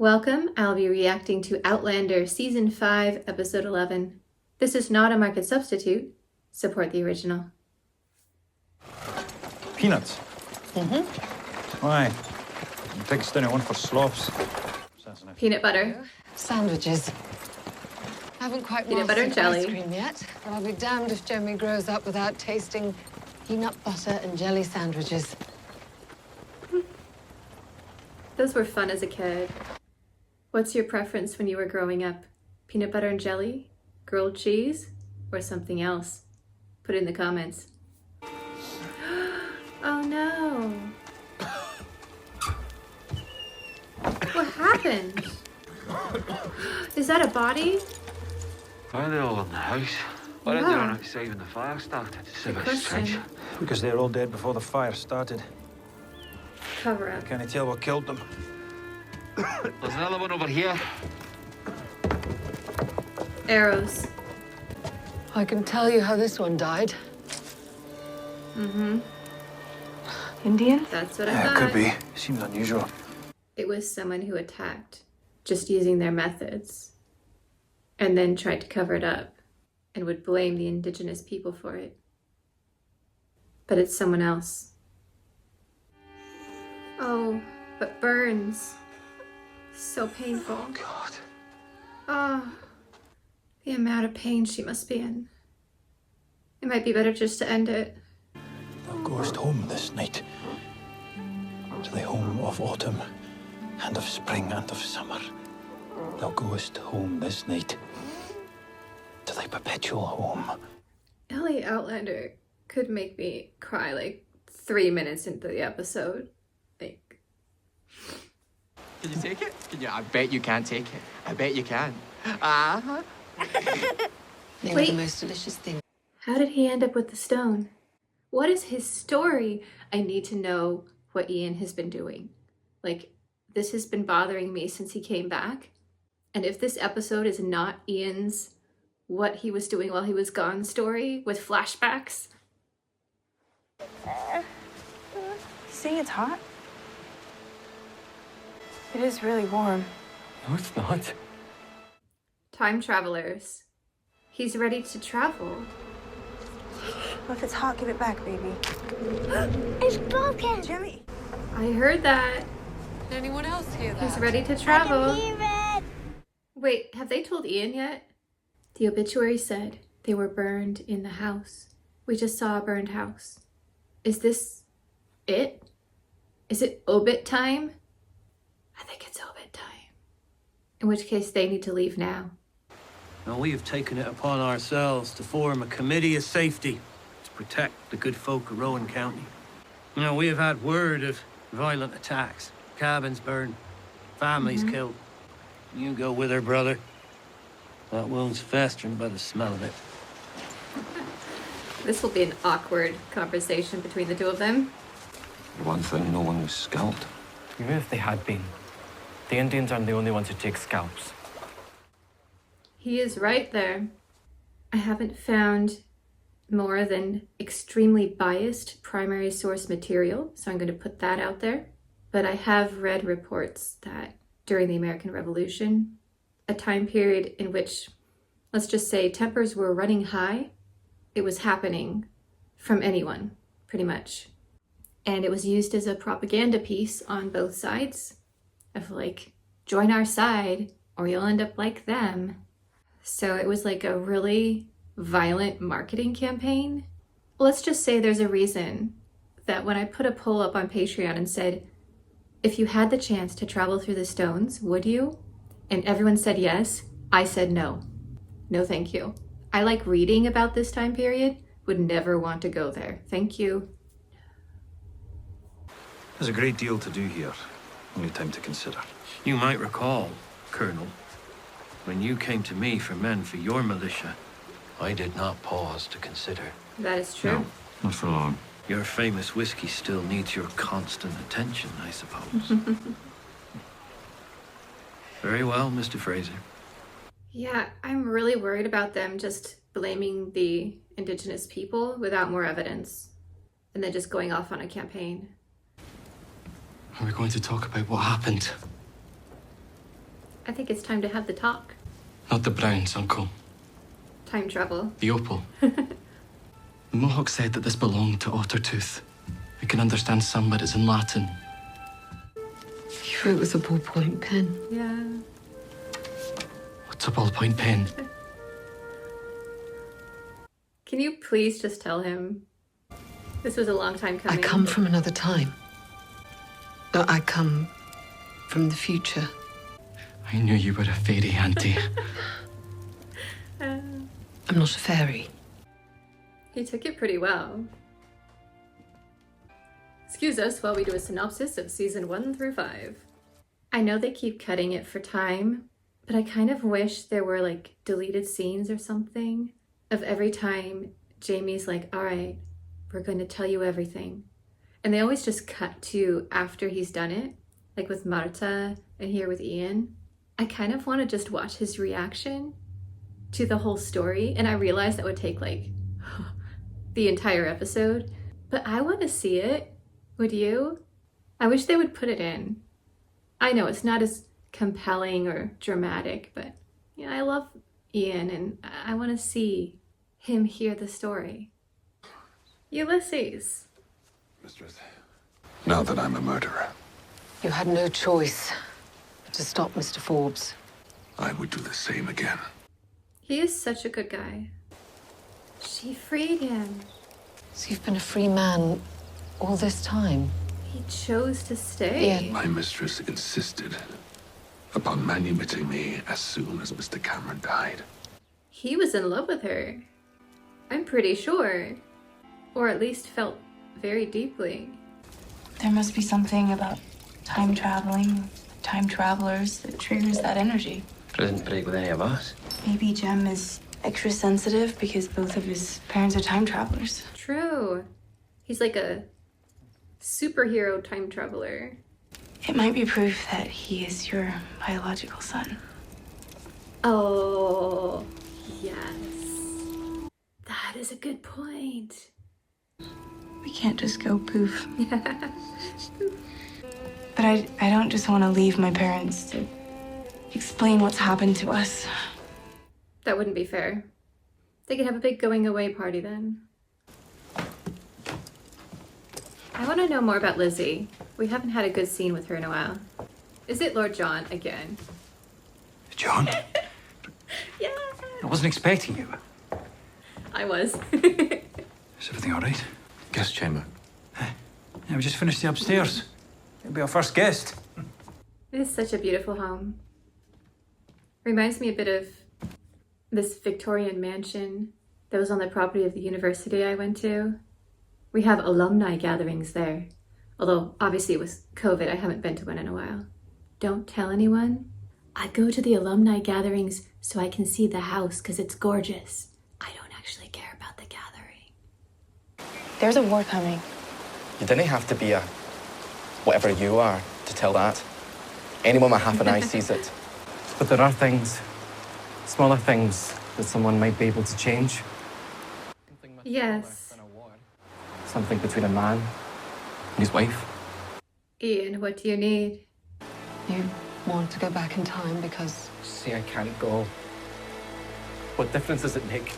Welcome, I'll be reacting to Outlander Season 5, Episode 11. This is not a market substitute. Support the original. Peanuts? Mm-hmm. Aye. Big stinny one for slops. Peanut butter. Sandwiches. I haven't quite Peanut butter and jelly. ice cream yet, but I'll be damned if Jemmy grows up without tasting peanut butter and jelly sandwiches. Those were fun as a kid. What's your preference when you were growing up? Peanut butter and jelly? Grilled cheese? Or something else? Put it in the comments. Oh no! What happened? Is that a body? Why are they all in the house? Why didn't they run outside when the fire started? It's a bit strange. Because they're all dead before the fire started. Cover up. Can't you tell what killed them? There's another one over here. Arrows. I can tell you how this one died. Mm-hmm. Indian? That's what I Yeah, thought. it could be. Seems unusual. It was someone who attacked, just using their methods, and then tried to cover it up, and would blame the indigenous people for it. But it's someone else. Oh, but burns. So painful. Oh, God. Oh, the amount of pain she must be in. It might be better just to end it. Thou goest home this night, to the home of autumn, and of spring and of summer. Thou goest home this night, to thy perpetual home. LA Outlander could make me cry like 3 minutes into the episode. Can you take it? Yeah, I bet you can take it. I bet you can. Uh-huh. They were Wait. the most delicious thing. How did he end up with the stone? What is his story? I need to know what Ian has been doing. Like, this has been bothering me since he came back. And if this episode is not Ian's what he was doing while he was gone story with flashbacks. You saying it's hot? It is really warm. No, it's not. Time travelers. He's ready to travel. Well, if it's hot, give it back, baby. It's broken. Jimmy. I heard that. Did anyone else hear that? He's ready to I travel. can hear it. Wait, have they told Ian yet? The obituary said they were burned in the house. We just saw a burned house. Is this it? Is it obit time? I think it's obit time. In which case they need to leave now. Now, we have taken it upon ourselves to form a committee of safety to protect the good folk of Rowan County. You know, we have had word of violent attacks, cabins burned, families killed. You go with her, brother. That wound's festering by the smell of it. This will be an awkward conversation between the two of them. One thing, no one was scalped. Even if they had been, the Indians aren't the only ones who take scalps. He is right there. I haven't found more than extremely biased primary source material, so I'm going to put that out there. But I have read reports that during the American Revolution, a time period in which, let's just say, tempers were running high, it was happening from anyone, pretty much. And it was used as a propaganda piece on both sides of like, join our side or you'll end up like them. So it was like a really violent marketing campaign. Let's just say there's a reason that when I put a poll up on Patreon and said, if you had the chance to travel through the stones, would you? And everyone said yes, I said no. No, thank you. I like reading about this time period, would never want to go there. Thank you. There's a great deal to do here. Only time to consider. You might recall, Colonel, when you came to me for men for your militia, I did not pause to consider. That is true. No, not for long. Your famous whiskey still needs your constant attention, I suppose. Very well, Mr. Fraser. Yeah, I'm really worried about them just blaming the indigenous people without more evidence and then just going off on a campaign. Are we going to talk about what happened? I think it's time to have the talk. Not the Browns, Uncle. Time travel. The opal. The Mohawk said that this belonged to Ottertooth. I can understand some, but it's in Latin. He wrote with a ballpoint pen. Yeah. What's a ballpoint pen? Can you please just tell him? This was a long time coming. I come from another time. No, I come from the future. I knew you were a fairy, Auntie. I'm not a fairy. He took it pretty well. Excuse us while we do a synopsis of season 1 through 5. I know they keep cutting it for time, but I kind of wish there were like deleted scenes or something of every time Jamie's like, all right, we're going to tell you everything. And they always just cut to after he's done it, like with Marta and here with Ian. I kind of want to just watch his reaction to the whole story. And I realize that would take like the entire episode, but I want to see it. Would you? I wish they would put it in. I know it's not as compelling or dramatic, but yeah, I love Ian and I want to see him hear the story. Ulysses. Mistress, now that I'm a murderer, You had no choice but to stop Mr. Forbes. I would do the same again. He is such a good guy. She freed him. So you've been a free man all this time? He chose to stay. Yeah. My mistress insisted upon manumitting me as soon as Mr. Cameron died. He was in love with her. I'm pretty sure. Or at least felt very deeply. There must be something about time traveling, time travelers that triggers that energy. But it didn't break with any of us. Maybe Jem is extra sensitive because both of his parents are time travelers. True. He's like a superhero time traveler. It might be proof that he is your biological son. Oh, yes. That is a good point. We can't just go poof. But I don't just want to leave my parents to explain what's happened to us. That wouldn't be fair. They could have a big going away party then. I want to know more about Lizzie. We haven't had a good scene with her in a while. Is it Lord John again? John? Yeah. I wasn't expecting you. I was. Is everything all right? Guest chamber. Yeah, we just finished the upstairs. It'll be our first guest. It is such a beautiful home. Reminds me a bit of this Victorian mansion that was on the property of the university I went to. We have alumni gatherings there. Although, obviously it was COVID, I haven't been to one in a while. Don't tell anyone. I go to the alumni gatherings so I can see the house because it's gorgeous. I don't actually care about the gathering. There's a war coming. You didn't have to be a whatever you are to tell that. Anyone with half an eye sees it. But there are things, smaller things, that someone might be able to change. Yes. Something between a man and his wife. Ian, what do you need? You want to go back in time because... Say I can't go. What difference does it make?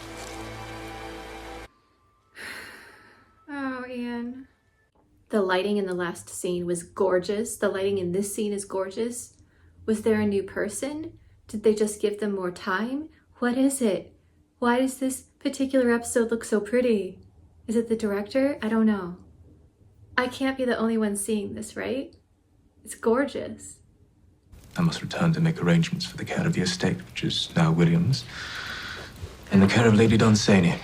Oh, Ian. The lighting in the last scene was gorgeous. The lighting in this scene is gorgeous. Was there a new person? Did they just give them more time? What is it? Why does this particular episode look so pretty? Is it the director? I don't know. I can't be the only one seeing this, right? It's gorgeous. I must return to make arrangements for the care of the estate, which is now William's, and the care of Lady Dunsany.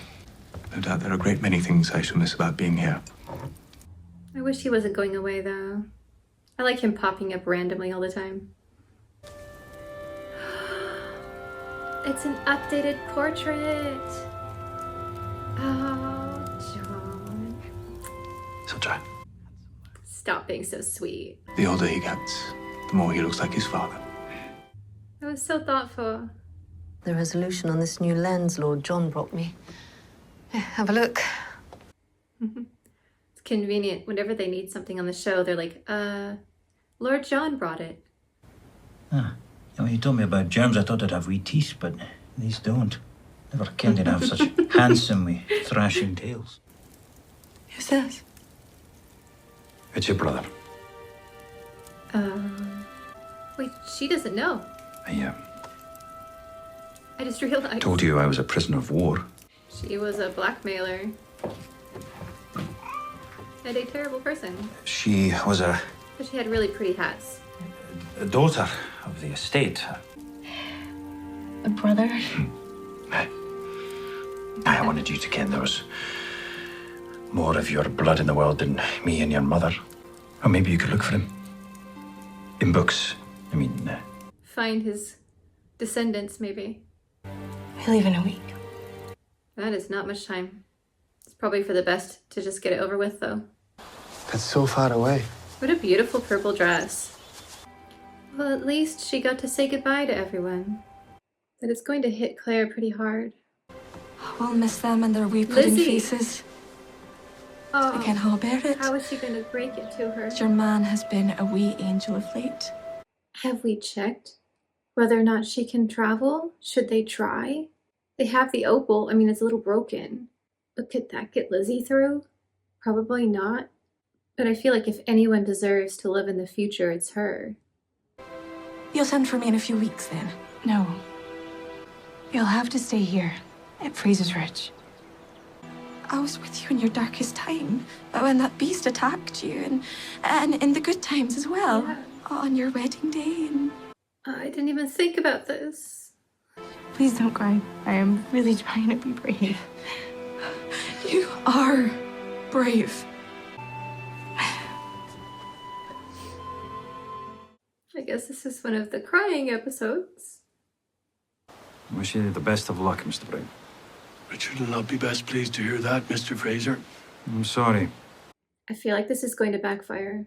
No doubt there are a great many things I shall miss about being here. I wish he wasn't going away, though. I like him popping up randomly all the time. It's an updated portrait. Oh, John. So, John, Stop being so sweet. the older he gets, the more he looks like his father. That was so thoughtful. The resolution on this new lens Lord John brought me. Yeah, have a look. It's convenient. Whenever they need something on the show, they're like, Lord John brought it. Ah, And when you told me about germs, I thought I'd have wee teeth, but these don't. Never kenned they'd have such handsome wee thrashing tails. Who's this? It's your brother. Wait, she doesn't know. I I just realized. told you I was a prisoner of war. She was a blackmailer. And a terrible person. She was a But she had really pretty hats. daughter of the estate. A brother? I wanted you to ken there was more of your blood in the world than me and your mother. Or maybe you could look for him. In books. I mean... Find his descendants, maybe. We leave in a week. That is not much time. It's probably for the best to just get it over with, though. That's so far away. What a beautiful purple dress. Well, at least she got to say goodbye to everyone. But it's going to hit Claire pretty hard. We'll miss them and their wee pudding Lizzie. faces. Oh, I can't all bear it. how is she going to break it to her? Your man has been a wee angel of late. Have we checked whether or not she can travel? Should they try? They have the opal. I mean, it's a little broken. But could that get Lizzie through? Probably not. But I feel like if anyone deserves to live in the future, it's her. You'll send for me in a few weeks then? No. You'll have to stay here at Fraser's Ridge. I was with you in your darkest time, when that beast attacked you, and in the good times as well. Yeah. On your wedding day. And I didn't even think about this. please don't cry. I am really trying to be brave. You are brave. I guess this is one of the crying episodes. Wish you the best of luck, Mr. Brown. Richard will not be best pleased to hear that, Mr. Fraser. I'm sorry. I feel like this is going to backfire.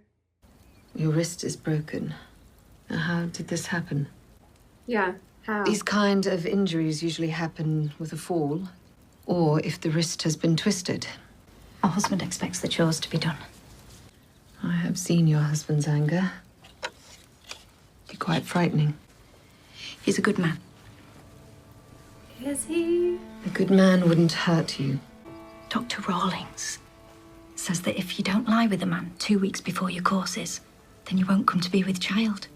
Your wrist is broken. Now, how did this happen? Yeah, how? These kind of injuries usually happen with a fall, or if the wrist has been twisted. Our husband expects the chores to be done. I have seen your husband's anger. Be quite frightening. He's a good man. Is he? A good man wouldn't hurt you. Dr. Rawlings says that if you don't lie with a man 2 weeks before your courses, then you won't come to be with child.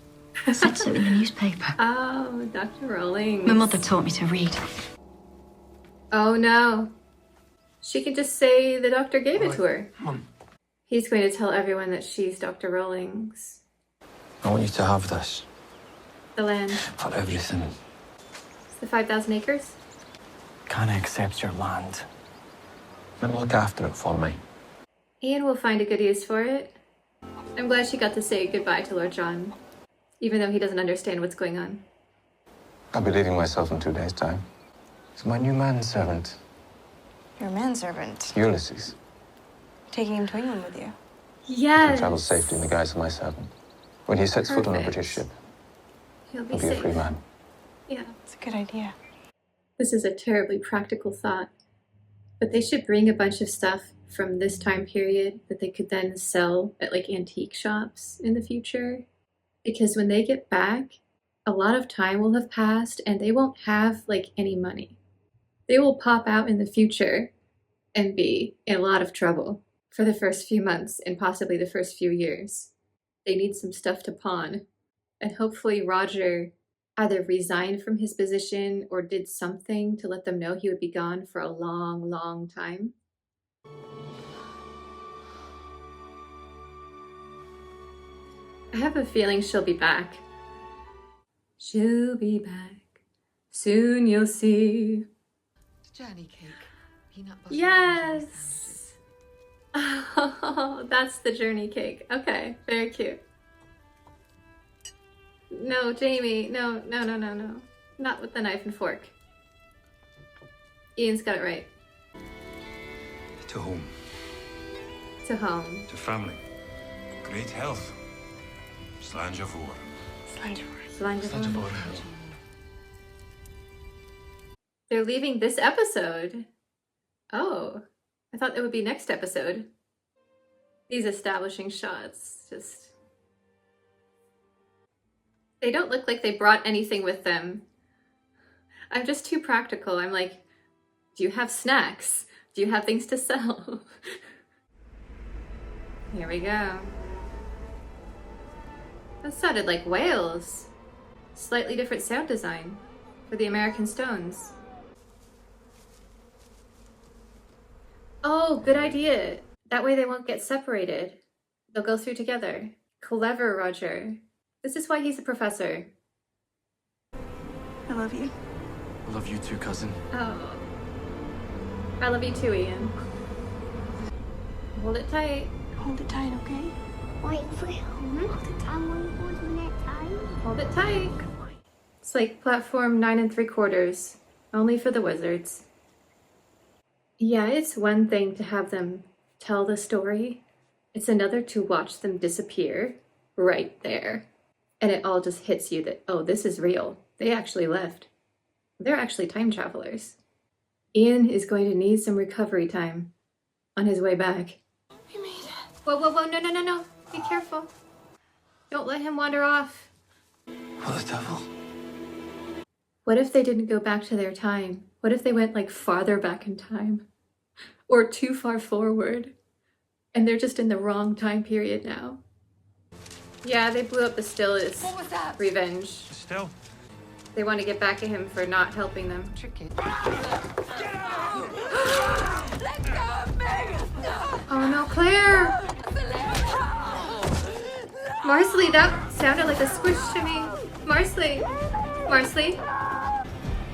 Said so in the newspaper. Oh, Dr. Rawlings. My mother taught me to read. Oh no. She can just say the doctor gave it to her. He's going to tell everyone that she's Dr. Rawlings. I want you to have this. The land. For everything. It's the 5,000 acres. Can I accept your land? And look after it for me. Ian will find a good use for it. I'm glad she got to say goodbye to Lord John, even though he doesn't understand what's going on. I'll be leaving myself in 2 days' time. He's my new manservant, Your manservant. Ulysses. Taking him to England with you. Yes. He travels safely in the guise of my servant. When he sets foot on a Perfect. British ship, He'll be he'll be safe. a free man. Yeah. It's a good idea. This is a terribly practical thought, but they should bring a bunch of stuff from this time period that they could then sell at like antique shops in the future. Because when they get back, a lot of time will have passed and they won't have like any money. They will pop out in the future and be in a lot of trouble for the first few months and possibly the first few years. They need some stuff to pawn. And hopefully Roger either resigned from his position or did something to let them know he would be gone for a long, long time. I have a feeling she'll be back. She'll be back. Soon you'll see. Journey cake. Peanut butter. Yes! Oh, that's the journey cake. Okay, very cute. No, Jamie, no. Not with the knife and fork. Ian's got it right. To home. To home. To family. Great health. Slanjavor. Slanjavor. They're leaving this episode. Oh, I thought that would be next episode. These establishing shots, just... They don't look like they brought anything with them. I'm just too practical. I'm like, do you have snacks? Do you have things to sell? Here we go. That sounded like Wales. Slightly different sound design for the American Stones. Oh, good idea. That way they won't get separated. They'll go through together. Clever, Roger. This is why he's a professor. I love you. I love you too, cousin. Oh. I love you too, Ian. Hold it tight. Hold it tight, okay? Wait for him. I'm holding it tight. Hold it tight. It's like platform 9 3/4, only for the wizards. Yeah, it's one thing to have them tell the story. It's another to watch them disappear right there. And it all just hits you that, oh, this is real. They actually left. They're actually time travelers. Ian is going to need some recovery time on his way back. We made it. Whoa, whoa, whoa, no. Be careful. Don't let him wander off. What the devil? What if they didn't go back to their time? What if they went like farther back in time? Or too far forward? And they're just in the wrong time period now? Yeah, they blew up the still as revenge. Still? They want to get back at him for not helping them. Tricky. Oh no, Claire! Marsley, that sounded like a squish to me. Marsley!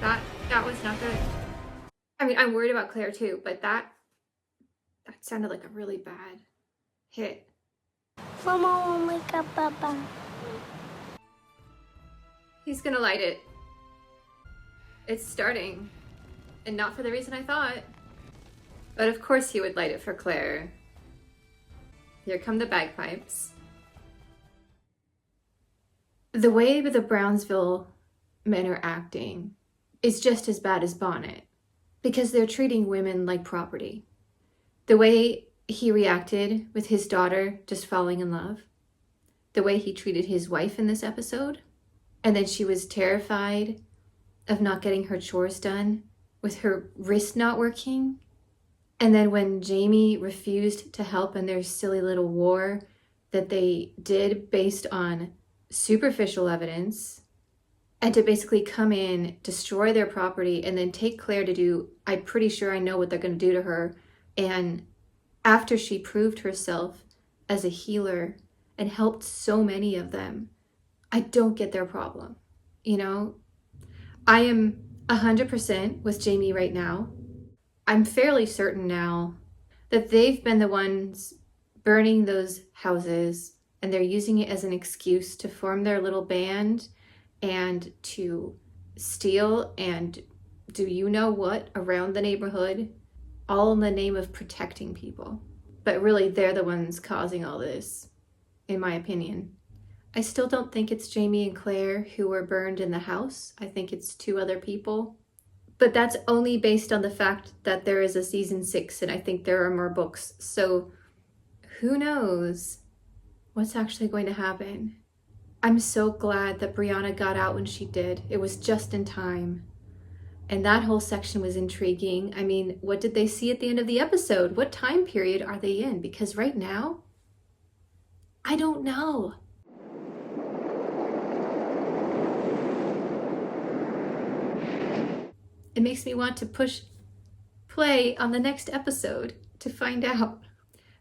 That was not good. I mean, I'm worried about Claire too, but that sounded like a really bad hit. Mama won't wake up, Papa. He's gonna light it. It's starting. And not for the reason I thought. But of course he would light it for Claire. Here come the bagpipes. The way the Brownsville men are acting is just as bad as Bonnet. Because they're treating women like property. The way he reacted with his daughter just falling in love. The way he treated his wife in this episode. And then she was terrified of not getting her chores done with her wrist not working. And then when Jamie refused to help in their silly little war that they did based on superficial evidence, and to basically come in, destroy their property, and then take Claire to do, I'm pretty sure I know what they're going to do to her. And after she proved herself as a healer and helped so many of them, I don't get their problem. You know, I am 100% with Jamie right now. I'm fairly certain now that they've been the ones burning those houses and they're using it as an excuse to form their little band and to steal and do you know what around the neighborhood, all in the name of protecting people. But really, they're the ones causing all this, in my opinion. I still don't think it's Jamie and Claire who were burned in the house. I think it's 2 other people. But that's only based on the fact that there is a season 6 and I think there are more books. So who knows what's actually going to happen. I'm so glad that Brianna got out when she did. It was just in time. And that whole section was intriguing. I mean, what did they see at the end of the episode? What time period are they in? Because right now, I don't know. It makes me want to push play on the next episode to find out.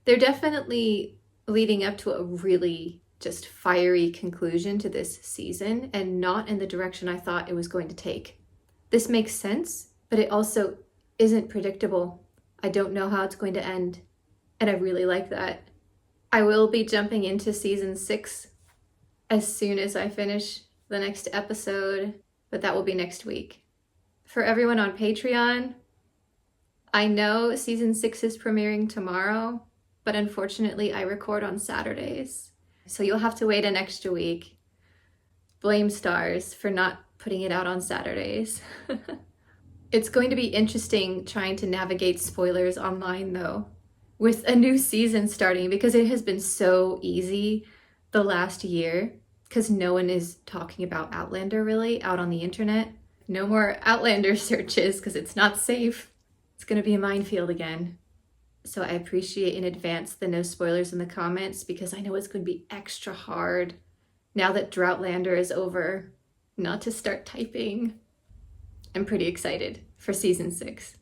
They're definitely leading up to a really just fiery conclusion to this season and not in the direction I thought it was going to take. This makes sense, but it also isn't predictable. I don't know how it's going to end, and I really like that. I will be jumping into season 6 as soon as I finish the next episode, but that will be next week. For everyone on Patreon, I know season 6 is premiering tomorrow, but unfortunately I record on Saturdays. So you'll have to wait an extra week. Blame Stars for not putting it out on Saturdays. It's going to be interesting trying to navigate spoilers online though, with a new season starting because it has been so easy the last year. because no one is talking about Outlander really out on the internet. No more Outlander searches because it's not safe. It's going to be a minefield again. So I appreciate in advance the no spoilers in the comments, because I know it's going to be extra hard now that Droughtlander is over not to start typing. I'm pretty excited for season 6.